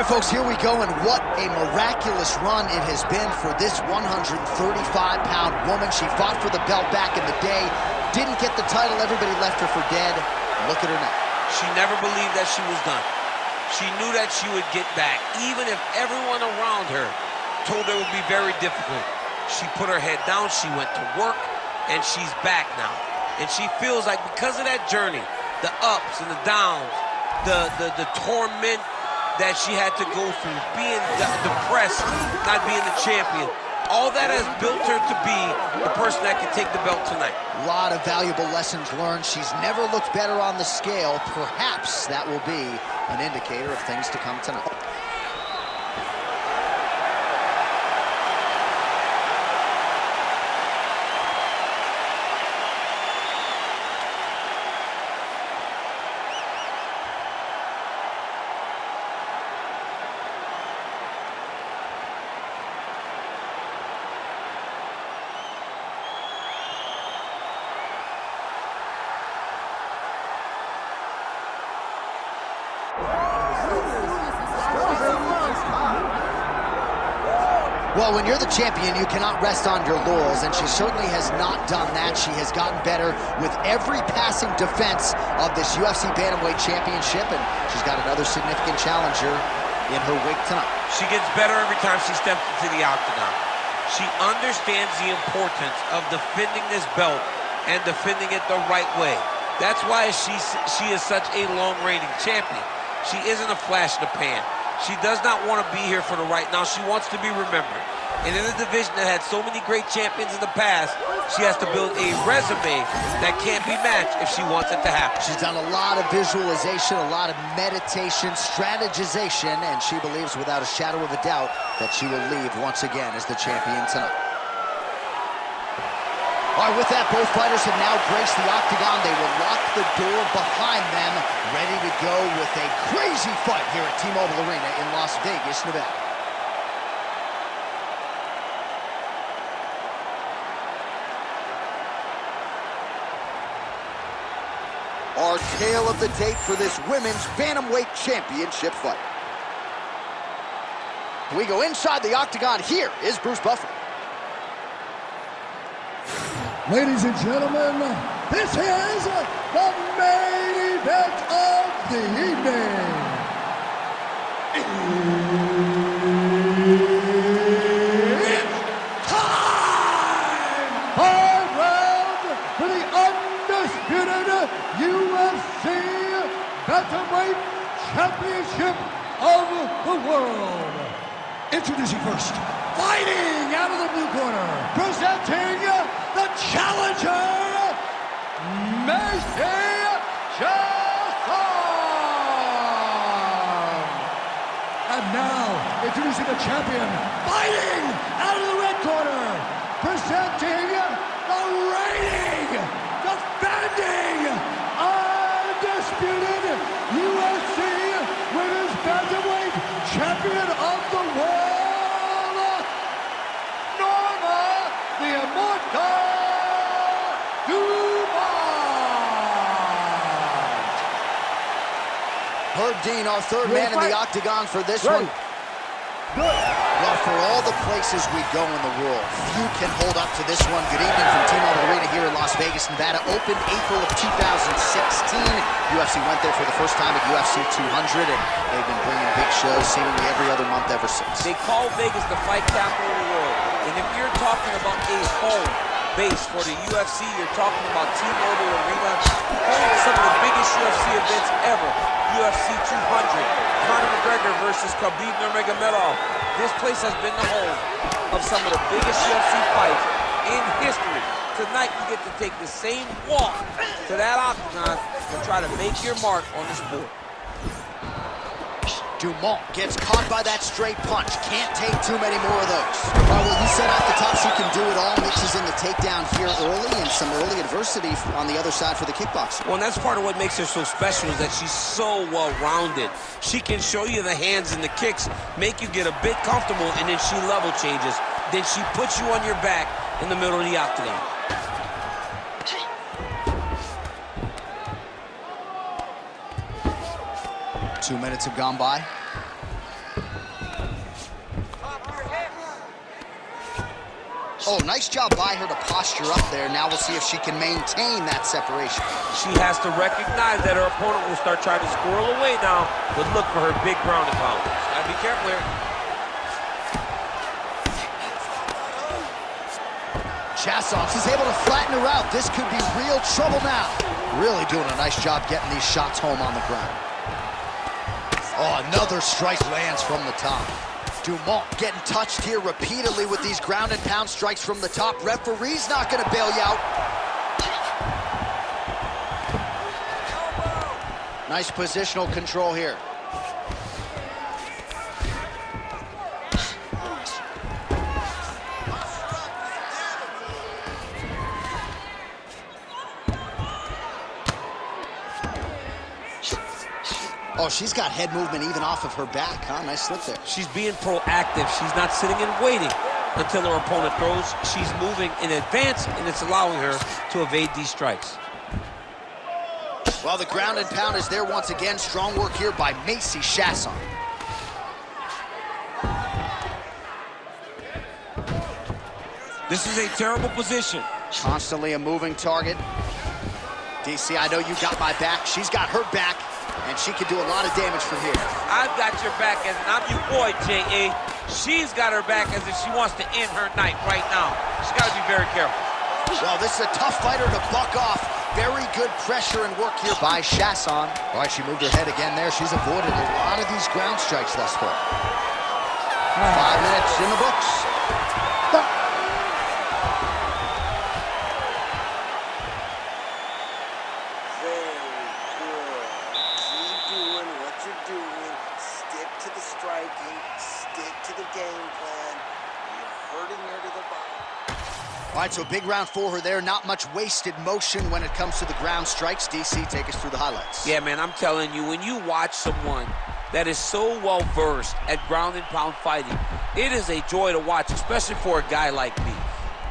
All right, folks, here we go, and what a miraculous run it has been for this 135-pound woman. She fought for the belt back in the day, didn't get the title, everybody left her for dead. Look at her now. She never believed that she was done. She knew that she would get back, even if everyone around her told her it would be very difficult. She put her head down, she went to work, and she's back now. And she feels like because of that journey, the ups and the downs, the torment that she had to go through, being depressed, not being the champion, all that has built her to be the person that can take the belt tonight. A lot of valuable lessons learned. She's never looked better on the scale. Perhaps that will be an indicator of things to come tonight. Well, when you're the champion, you cannot rest on your laurels, and she certainly has not done that. She has gotten better with every passing defense of this UFC Bantamweight Championship, and she's got another significant challenger in her wake tonight. She gets better every time she steps into the octagon. She understands the importance of defending this belt and defending it the right way. That's why she is such a long-reigning champion. She isn't a flash in the pan. She does not want to be here for the right now. She wants to be remembered. And in a division that had so many great champions in the past, she has to build a resume that can't be matched if she wants it to happen. She's done a lot of visualization, a lot of meditation, strategization, and she believes without a shadow of a doubt that she will leave once again as the champion tonight. All right, with that, both fighters have now graced the octagon. They will lock the door behind them, ready to go with a crazy fight here at T-Mobile Arena in Las Vegas, Nevada. Our tale of the tape for this women's Bantamweight Championship fight. We go inside the octagon. Here is Bruce Buffer. Ladies and gentlemen, this is the main event of the evening. It's time! 5 rounds for the undisputed UFC Bantamweight Championship of the world. Introducing first, fighting out of the blue corner, presenting the challenger, Macy Chiasson. And now, introducing the champion, fighting out of the red corner, presenting the reigning, defending, undisputed UFC Women's Bantamweight Champion of the world, Norma the Immortal Dumont. Herb Dean, our third man in the octagon for this one. Well, for all the places we go in the world, few can hold up to this one. Good evening from T-Mobile Arena here in Las Vegas, Nevada. Opened April of 2016. UFC went there for the first time at UFC 200, and they've been bringing big shows seemingly every other month ever since. They call Vegas the fight capital of the world. And if you're talking about a home base for the UFC, you're talking about T-Mobile Arena, home to some of the biggest UFC events ever. UFC 200, Conor McGregor versus Khabib Nurmagomedov. This place has been the home of some of the biggest UFC fights in history. Tonight, you get to take the same walk to that octagon and try to make your mark on the sport. Dumont gets caught by that straight punch. Can't take too many more of those. All right, well, you said off the top she can do it all. Mixes in the takedown here early and some early adversity on the other side for the kickboxer. Well, and that's part of what makes her so special is that she's so well-rounded. She can show you the hands and the kicks, make you get a bit comfortable, and then she level changes. Then she puts you on your back in the middle of the octagon. 2 minutes have gone by. Oh, nice job by her to posture up there. Now we'll see if she can maintain that separation. She has to recognize that her opponent will start trying to squirrel away now, but look for her big ground and pound. Gotta be careful here. Chiasson is able to flatten her out. This could be real trouble now. Really doing a nice job getting these shots home on the ground. Oh, another strike lands from the top. Dumont getting touched here repeatedly with these ground and pound strikes from the top. Referee's not going to bail you out. Nice positional control here. Oh, she's got head movement even off of her back, huh? Nice slip there. She's being proactive. She's not sitting and waiting until her opponent throws. She's moving in advance, and it's allowing her to evade these strikes. Well, the ground and pound is there once again. Strong work here by Macy Chiasson. This is a terrible position. Constantly a moving target. DC, I know you got my back. She's got her back, and she can do a lot of damage from here. I've got your back as I'm your boy, J.A. She's got her back as if she wants to end her night right now. She's got to be very careful. Well, this is a tough fighter to buck off. Very good pressure and work here by Chiasson. All right, she moved her head again there. She's avoided a lot of these ground strikes thus far. 5 minutes in the books. All right, so big round for her there. Not much wasted motion when it comes to the ground strikes. DC, take us through the highlights. Yeah, man, I'm telling you, when you watch someone that is so well-versed at ground and pound fighting, it is a joy to watch, especially for a guy like me.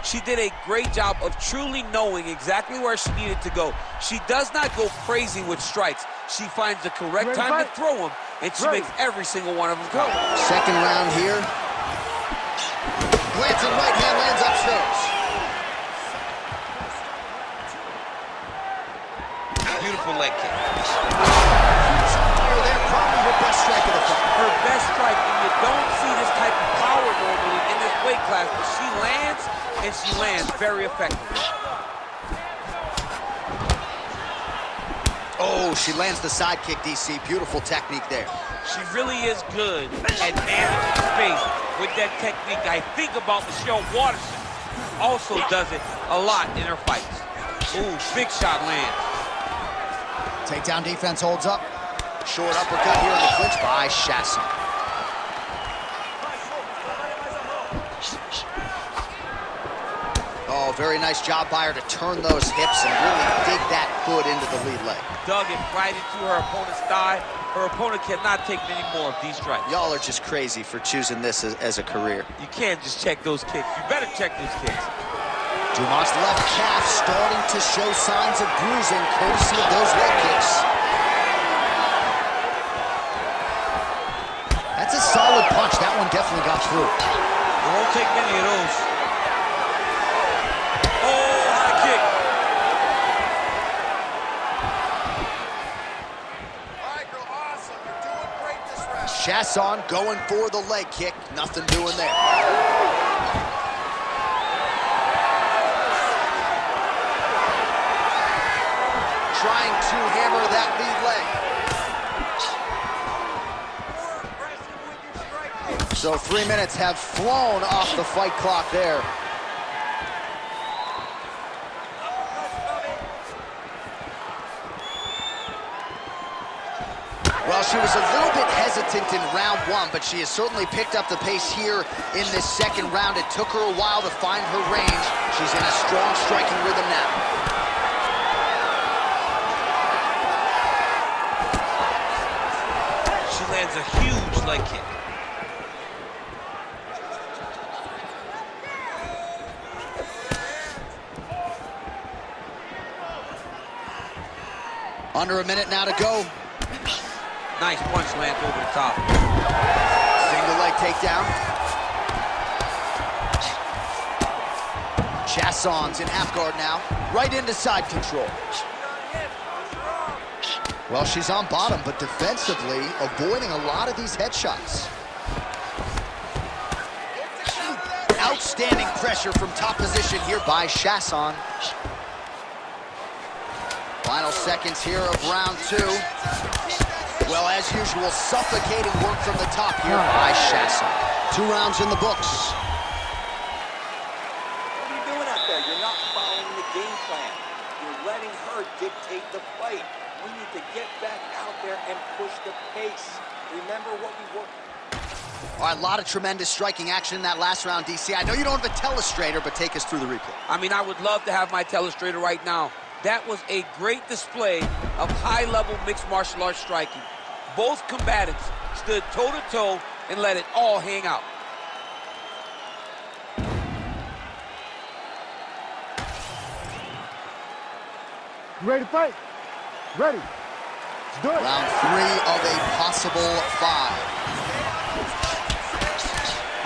She did a great job of truly knowing exactly where she needed to go. She does not go crazy with strikes. She finds the correct time to throw them, and she makes every single one of them count. Second round here. Glancing right hand lands upstairs. Beautiful leg kick. There, probably her best strike of the fight. Her best strike, and you don't see this type of power normally in this weight class, but she lands, and she lands very effectively. Oh, she lands the side kick, DC. Beautiful technique there. She really is good at managing space with that technique. I think about Michelle Waterson. Also does it a lot in her fights. Ooh, big shot lands. Takedown defense holds up. Short uppercut here in the clinch by Chiasson. Oh, very nice job by her to turn those hips and really dig that foot into the lead leg. Dug it right into her opponent's thigh. Her opponent cannot take many more of these strikes. Y'all are just crazy for choosing this as a career. You can't just check those kicks. You better check those kicks. Dumont's left calf starting to show signs of bruising, courtesy of those leg kicks. That's a solid punch. That one definitely got through. It won't take many of those. Oh, high kick. All right, girl, awesome. You're doing great this round. Chiasson going for the leg kick. Nothing doing there. Trying to hammer that lead leg. So 3 minutes have flown off the fight clock there. Well, she was a little bit hesitant in round one, but she has certainly picked up the pace here in this second round. It took her a while to find her range. She's in a strong striking rhythm now. Lands a huge leg kick. Under a minute now to go. Nice punch lands over the top. Single leg takedown. Chiasson's in half guard now, right into side control. Well, she's on bottom, but defensively avoiding a lot of these headshots. Outstanding pressure from top position here by Chiasson. Final seconds here of round 2. Well, as usual, suffocating work from the top here by Chiasson. 2 rounds in the books. What are you doing out there? You're not following the game plan. You're letting her dictate the fight. We need to get back out there and push the pace. Remember what we worked. All right, a lot of tremendous striking action in that last round, DC. I know you don't have a telestrator, but take us through the replay. I mean, I would love to have my telestrator right now. That was a great display of high-level mixed martial arts striking. Both combatants stood toe-to-toe and let it all hang out. You ready to fight? Ready. Let's do it. Round 3 of a possible 5.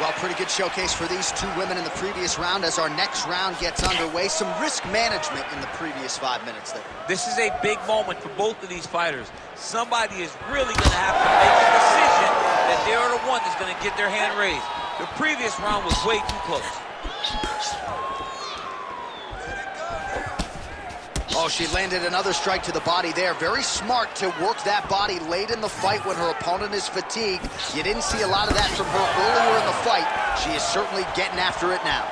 Well, pretty good showcase for these 2 women in the previous round as our next round gets underway. Some risk management in the previous 5 minutes there. This is a big moment for both of these fighters. Somebody is really going to have to make a decision that they're the one that's going to get their hand raised. The previous round was way too close. Oh, she landed another strike to the body there. Very smart to work that body late in the fight when her opponent is fatigued. You didn't see a lot of that from her earlier in the fight. She is certainly getting after it now.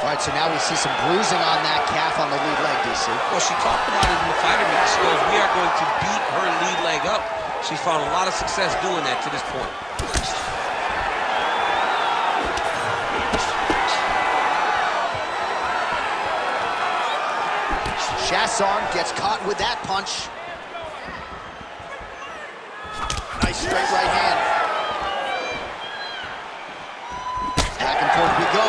All right, so now we see some bruising on that calf on the lead leg, DC. Well, she talked about it in the fighter meeting. She goes, we are going to beat her lead leg up. She's found a lot of success doing that to this point. Chiasson gets caught with that punch. Nice straight right hand. Back and forth we go.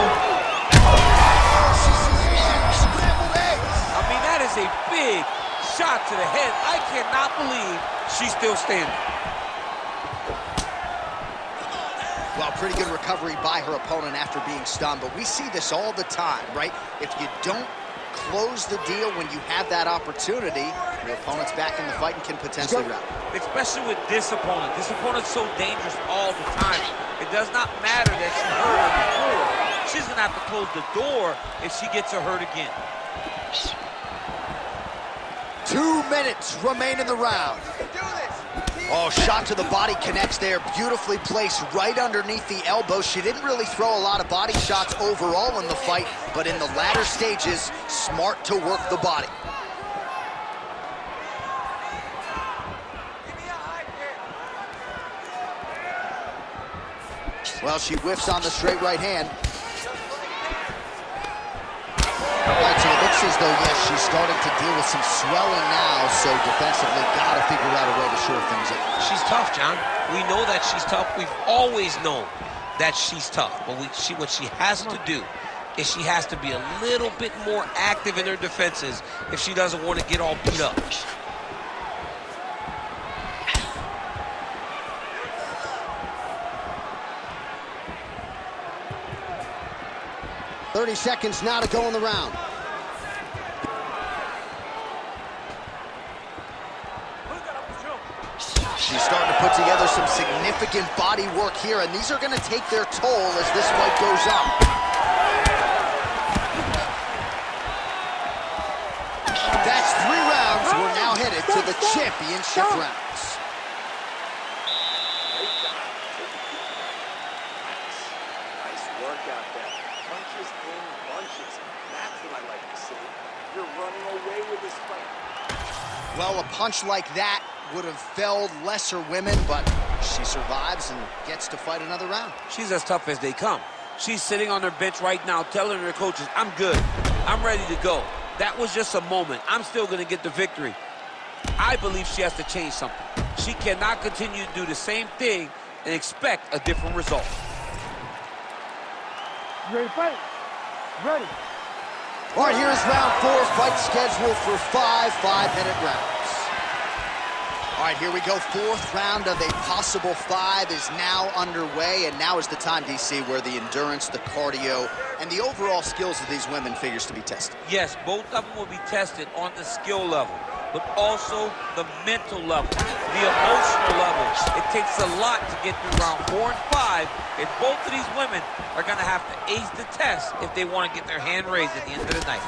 I mean, that is a big shot to the head. I cannot believe she's still standing. Well, pretty good recovery by her opponent after being stunned, but we see this all the time, right? If you don't close the deal when you have that opportunity, your opponent's back in the fight and can potentially wrap. Especially with this opponent. This opponent's so dangerous all the time. It does not matter that she hurt her before. She's going to have to close the door if she gets her hurt again. 2 minutes remain in the round. Oh, shot to the body connects there. Beautifully placed right underneath the elbow. She didn't really throw a lot of body shots overall in the fight, but in the latter stages, smart to work the body. Well, she whiffs on the straight right hand. All right, so it looks as though, yes, she's starting to deal with some swelling now, so defensively got to figure out a way to shore things up. She's tough, John. We know that she's tough. We've always known that she's tough. But what she has to do is she has to be a little bit more active in her defenses if she doesn't want to get all beat up. 30 seconds now to go in the round. She's starting to put together some significant body work here, and these are going to take their toll as this fight goes on. That's 3 rounds. We're now headed to the championship rounds. Nice work out there. Punches in bunches. That's what I like to see. You're running away with this fight. Well, a punch like that would have felled lesser women, but she survives and gets to fight another round. She's as tough as they come. She's sitting on her bench right now telling her coaches, I'm good. I'm ready to go. That was just a moment. I'm still going to get the victory. I believe she has to change something. She cannot continue to do the same thing and expect a different result. You ready to fight? Ready. All right, here's round 4, fight scheduled for 5 5-minute rounds. All right, here we go. Fourth round of a possible 5 is now underway, and now is the time, DC, where the endurance, the cardio, and the overall skills of these women figures to be tested. Yes, both of them will be tested on the skill level, but also the mental level, the emotional level. It takes a lot to get through round 4 and 5, and both of these women are going to have to ace the test if they want to get their hand raised at the end of the night.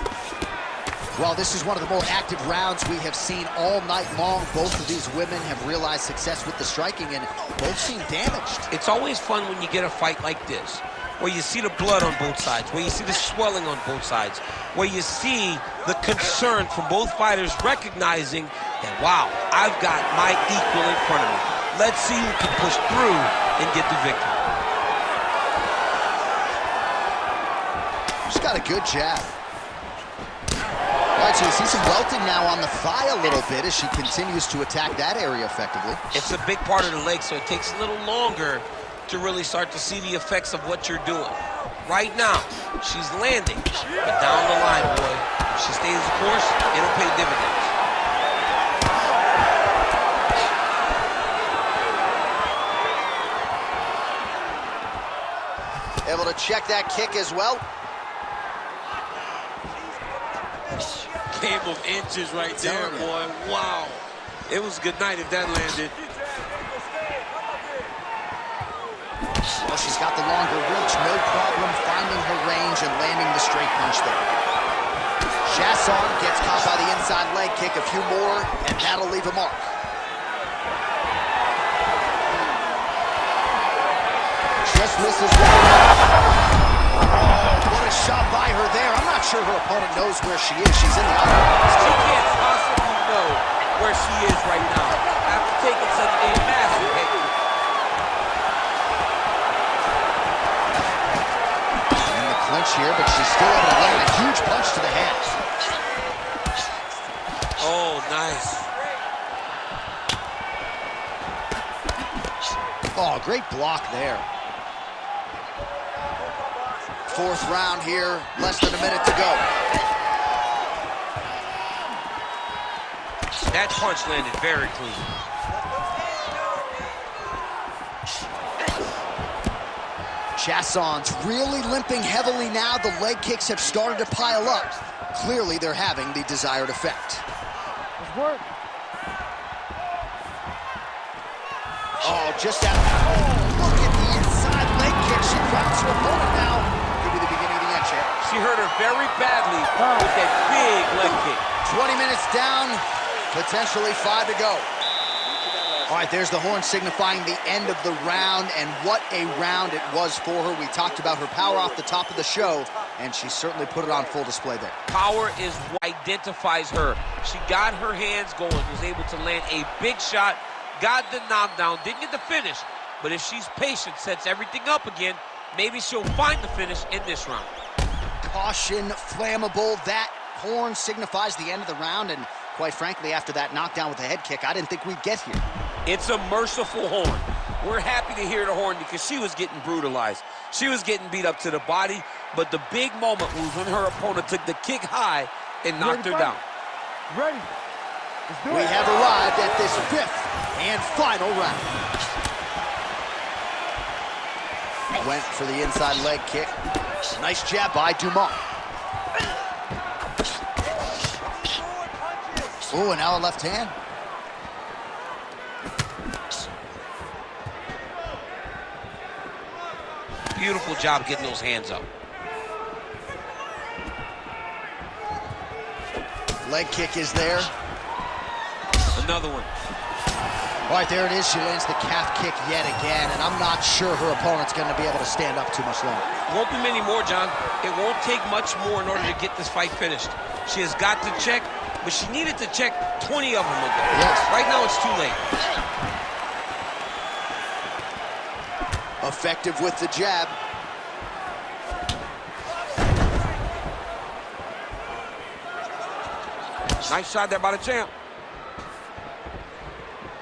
Well, this is one of the more active rounds we have seen all night long. Both of these women have realized success with the striking, and both seem damaged. It's always fun when you get a fight like this, where you see the blood on both sides, where you see the swelling on both sides, where you see the concern from both fighters recognizing that, wow, I've got my equal in front of me. Let's see who can push through and get the victory. She's got a good jab. All right, so you see some welting now on the thigh a little bit as she continues to attack that area effectively. It's a big part of the leg, so it takes a little longer to really start to see the effects of what you're doing. Right now, she's landing, but down the line, boy, if she stays the course, it'll pay dividends. Able to check that kick as well. Game of inches right there, boy. Wow. It was a good night if that landed. Well, she's got the longer reach, no problem finding her range and landing the straight punch there. Chiasson gets caught by the inside leg kick, a few more, and that'll leave a mark. Just misses one. What a shot by her there. I'm not sure her opponent knows where she is. She's in the octagon. She can't possibly know where she is right now after taking such a massive hit. In the clinch here, but she's still able to land a huge punch to the head. Oh, nice. Oh, great block there. Fourth round here, less than a minute to go. That punch landed very clean. Chiasson's really limping heavily now. The leg kicks have started to pile up. Clearly, they're having the desired effect. Let's work. Oh, just that. Oh, look at the inside leg kick. She grabs her opponent now. Could be the beginning of the end, champ. She hurt her very badly with that big leg kick. 20 minutes down, potentially 5 to go. All right, there's the horn signifying the end of the round, and what a round it was for her. We talked about her power off the top of the show, and she certainly put it on full display there. Power is what identifies her. She got her hands going, was able to land a big shot, got the knockdown, didn't get the finish, but if she's patient, sets everything up again, maybe she'll find the finish in this round. Caution, flammable. That horn signifies the end of the round, and quite frankly, after that knockdown with the head kick, I didn't think we'd get here. It's a merciful horn. We're happy to hear the horn because she was getting brutalized. She was getting beat up to the body, but the big moment was when her opponent took the kick high and knocked her down. Ready? Let's do it. We have arrived at this 5th and final round. Went for the inside leg kick. Nice jab by Dumont. Oh, and now a left hand. Beautiful job getting those hands up. Leg kick is there. Another one. All right, there it is. She lands the calf kick yet again, and I'm not sure her opponent's going to be able to stand up too much longer. Won't be many more, John. It won't take much more in order to get this fight finished. She has got to check, but she needed to check 20 of them ago. Yes. Right now, it's too late. Effective with the jab. Nice shot there by the champ.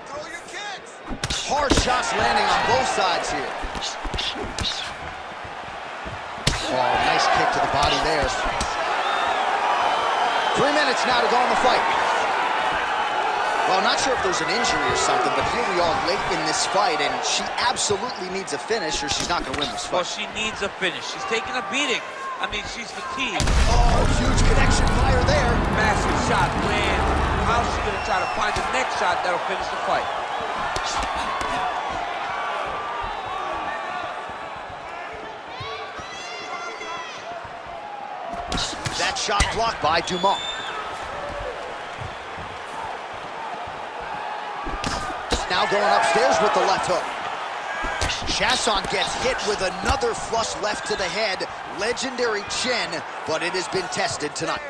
Throw your kicks. Hard shots landing on both sides here. Oh, nice kick to the body there. 3 minutes now to go in the fight. Well, I'm not sure if there's an injury or something, but here we are late in this fight, and she absolutely needs a finish or she's not going to win this fight. Well, she needs a finish. She's taking a beating. I mean, she's fatigued. Oh, huge connection fire there. Massive shot lands. How's she going to try to find the next shot that'll finish the fight? That shot blocked by Dumont. Now going upstairs with the left hook. Chiasson gets hit with another flush left to the head. Legendary chin, but it has been tested tonight.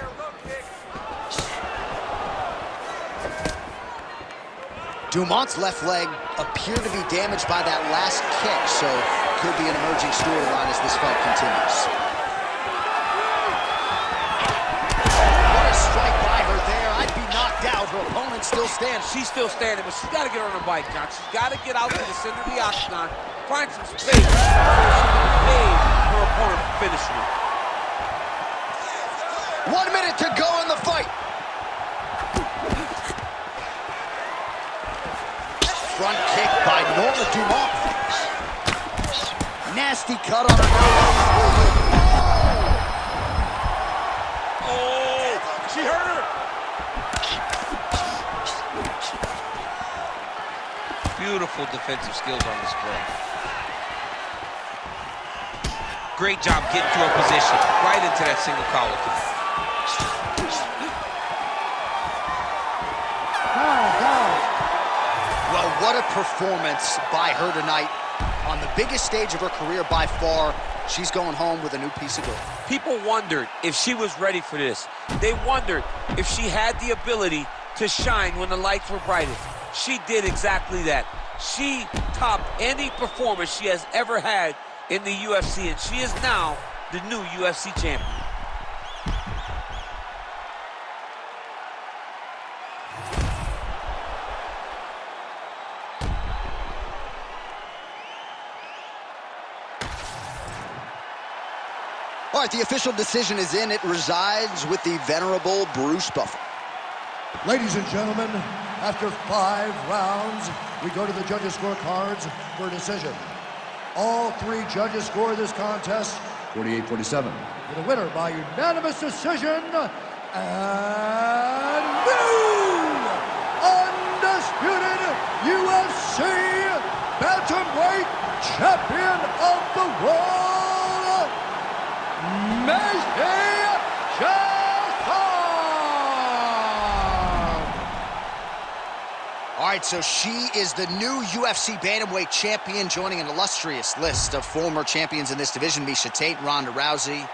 Dumont's left leg appeared to be damaged by that last kick, so could be an emerging storyline as this fight continues. What a strike by her there. I'd be knocked out. Her opponent still stands. She's still standing, but she's got to get on her bike, John. She's got to get out to the center of the octagon, find some space so she can pay her opponent to finish her. 1 minute to go in the fight. Front kick by Norma Dumont. Nasty cut on her nose. Oh, she hurt her. Beautiful defensive skills on display. Great job getting to her position, right into that single collar kick. Well, what a performance by her tonight. On the biggest stage of her career by far, she's going home with a new piece of gold. People wondered if she was ready for this. They wondered if she had the ability to shine when the lights were brightest. She did exactly that. She topped any performance she has ever had in the UFC, and she is now the new UFC champion. All right, the official decision is in. It resides with the venerable Bruce Buffer. Ladies and gentlemen, after 5 rounds, we go to the judges' scorecards for a decision. All 3 judges score this contest 48-47. For the winner by unanimous decision, and new undisputed UFC bantamweight champion of the world, Macy Chiasson! All right, so she is the new UFC bantamweight champion, joining an illustrious list of former champions in this division: Miesha Tate, Ronda Rousey,